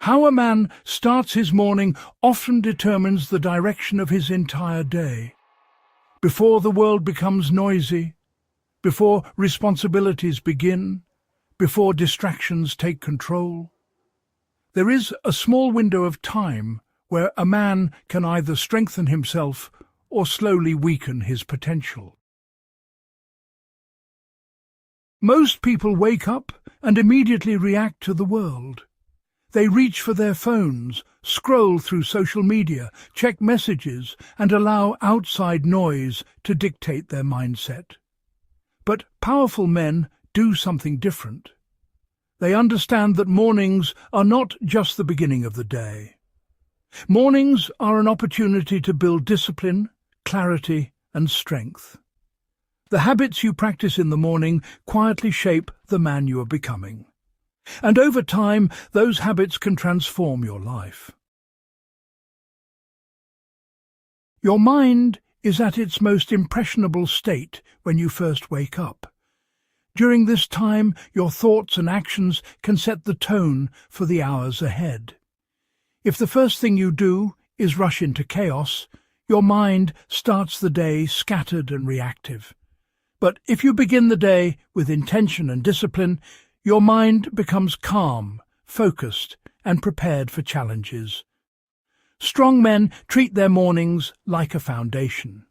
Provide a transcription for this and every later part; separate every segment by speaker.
Speaker 1: How a man starts his morning often determines the direction of his entire day. Before the world becomes noisy, before responsibilities begin, before distractions take control, there is a small window of time where a man can either strengthen himself or slowly weaken his potential. Most people wake up and immediately react to the world. They reach for their phones, scroll through social media, check messages, and allow outside noise to dictate their mindset. But powerful men do something different. They understand that mornings are not just the beginning of the day. Mornings are an opportunity to build discipline, clarity, and strength. The habits you practice in the morning quietly shape the man you are becoming. And over time, those habits can transform your life. Your mind is at its most impressionable state when you first wake up. During this time, your thoughts and actions can set the tone for the hours ahead. If the first thing you do is rush into chaos, your mind starts the day scattered and reactive. But if you begin the day with intention and discipline, your mind becomes calm, focused, and prepared for challenges. Strong men treat their mornings like a foundation.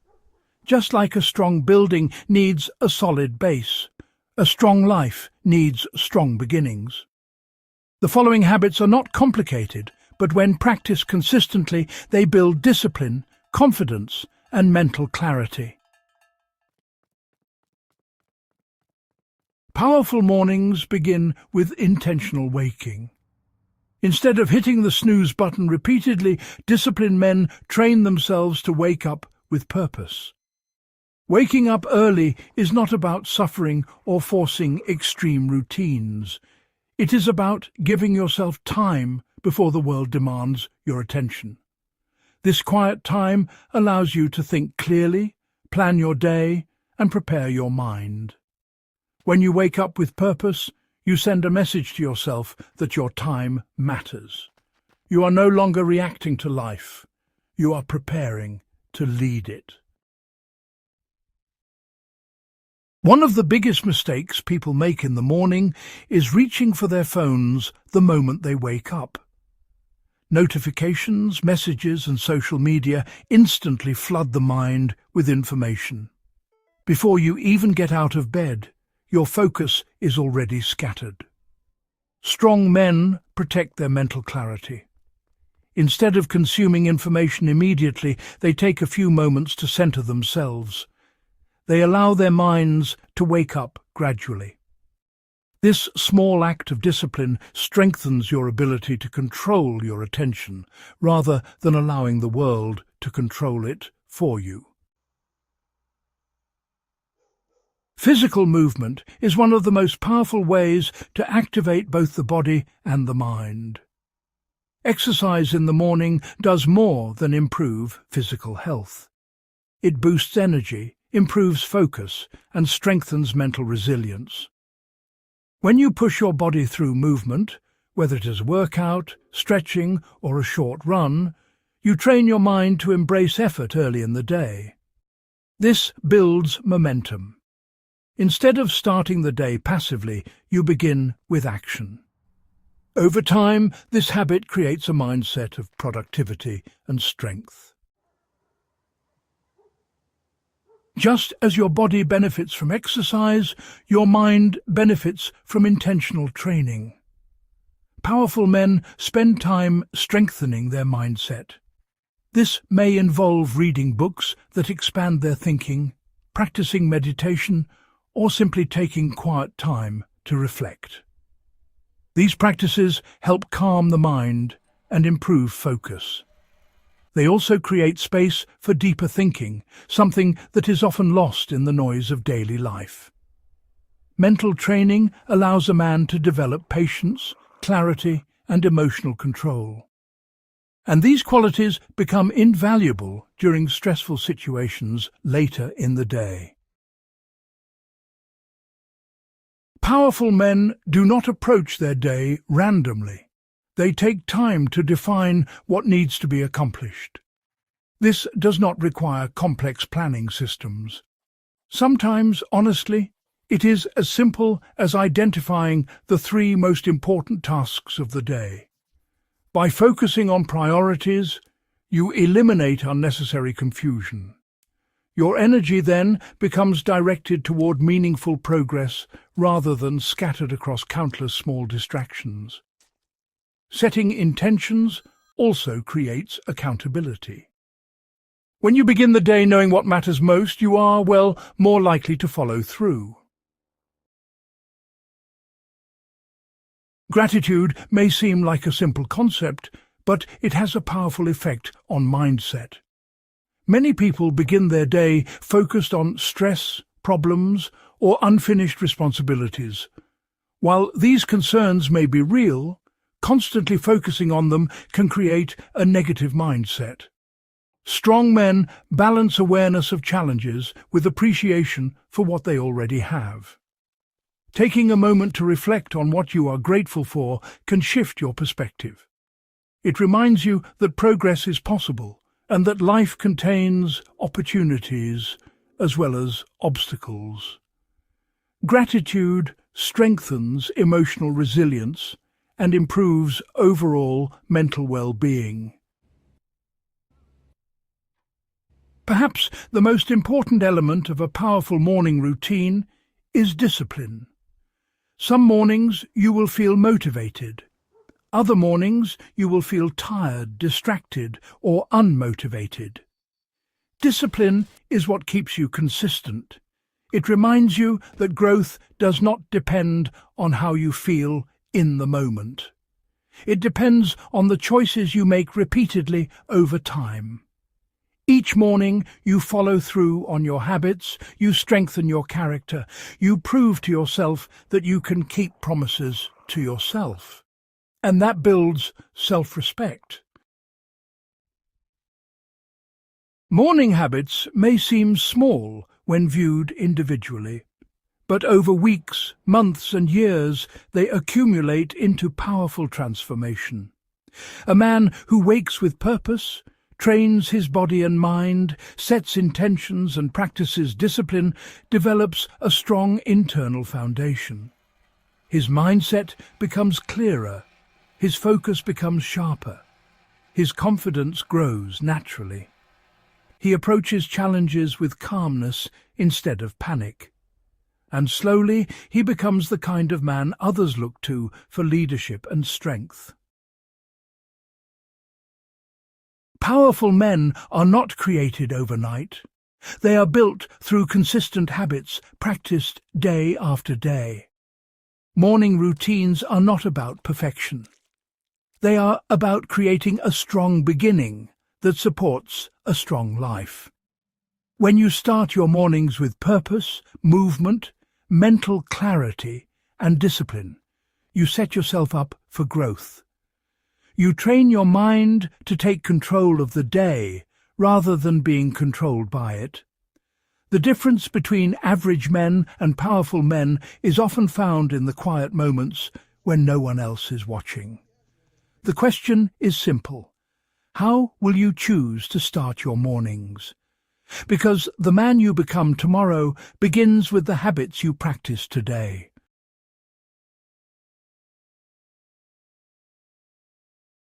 Speaker 1: Just like a strong building needs a solid base, a strong life needs strong beginnings. The following habits are not complicated, but when practiced consistently, they build discipline, confidence, and mental clarity. Powerful mornings begin with intentional waking. Instead of hitting the snooze button repeatedly, disciplined men train themselves to wake up with purpose. Waking up early is not about suffering or forcing extreme routines. It is about giving yourself time before the world demands your attention. This quiet time allows you to think clearly, plan your day, and prepare your mind. When you wake up with purpose, you send a message to yourself that your time matters. You are no longer reacting to life. You are preparing to lead it. One of the biggest mistakes people make in the morning is reaching for their phones the moment they wake up. Notifications, messages, and social media instantly flood the mind with information. Before you even get out of bed, your focus is already scattered. Strong men protect their mental clarity. Instead of consuming information immediately, they take a few moments to center themselves. They allow their minds to wake up gradually. This small act of discipline strengthens your ability to control your attention, rather than allowing the world to control it for you. Physical movement is one of the most powerful ways to activate both the body and the mind. Exercise in the morning does more than improve physical health. It boosts energy, improves focus, and strengthens mental resilience. When you push your body through movement, whether it is a workout, stretching, or a short run, you train your mind to embrace effort early in the day. This builds momentum. Instead of starting the day passively, you begin with action. Over time, this habit creates a mindset of productivity and strength. Just as your body benefits from exercise, your mind benefits from intentional training. Powerful men spend time strengthening their mindset. This may involve reading books that expand their thinking, practicing meditation, or simply taking quiet time to reflect. These practices help calm the mind and improve focus. They also create space for deeper thinking, something that is often lost in the noise of daily life. Mental training allows a man to develop patience, clarity, and emotional control. And these qualities become invaluable during stressful situations later in the day. Powerful men do not approach their day randomly. They take time to define what needs to be accomplished. This does not require complex planning systems. Sometimes, honestly, it is as simple as identifying the 3 most important tasks of the day. By focusing on priorities, you eliminate unnecessary confusion. Your energy then becomes directed toward meaningful progress rather than scattered across countless small distractions. Setting intentions also creates accountability. When you begin the day knowing what matters most, you are, well, more likely to follow through. Gratitude may seem like a simple concept, but it has a powerful effect on mindset. Many people begin their day focused on stress, problems, or unfinished responsibilities. While these concerns may be real, constantly focusing on them can create a negative mindset. Strong men balance awareness of challenges with appreciation for what they already have. Taking a moment to reflect on what you are grateful for can shift your perspective. It reminds you that progress is possible and that life contains opportunities as well as obstacles. Gratitude strengthens emotional resilience and improves overall mental well-being. Perhaps the most important element of a powerful morning routine is discipline. Some mornings you will feel motivated. Other mornings you will feel tired, distracted, or unmotivated. Discipline is what keeps you consistent. It reminds you that growth does not depend on how you feel in the moment. It depends on the choices you make repeatedly over time. Each morning you follow through on your habits, you strengthen your character, you prove to yourself that you can keep promises to yourself. And that builds self-respect. Morning habits may seem small when viewed individually, but over weeks, months and years they accumulate into powerful transformation. A man who wakes with purpose, trains his body and mind, sets intentions and practices discipline, develops a strong internal foundation. His mindset becomes clearer, his focus becomes sharper, his confidence grows naturally. He approaches challenges with calmness instead of panic. And slowly he becomes the kind of man others look to for leadership and strength. Powerful men are not created overnight. They are built through consistent habits practiced day after day. Morning routines are not about perfection. They are about creating a strong beginning that supports a strong life. When you start your mornings with purpose, movement, mental clarity, and discipline, you set yourself up for growth. You train your mind to take control of the day rather than being controlled by it. The difference between average men and powerful men is often found in the quiet moments when no one else is watching. The question is simple. How will you choose to start your mornings? Because the man you become tomorrow begins with the habits you practice today.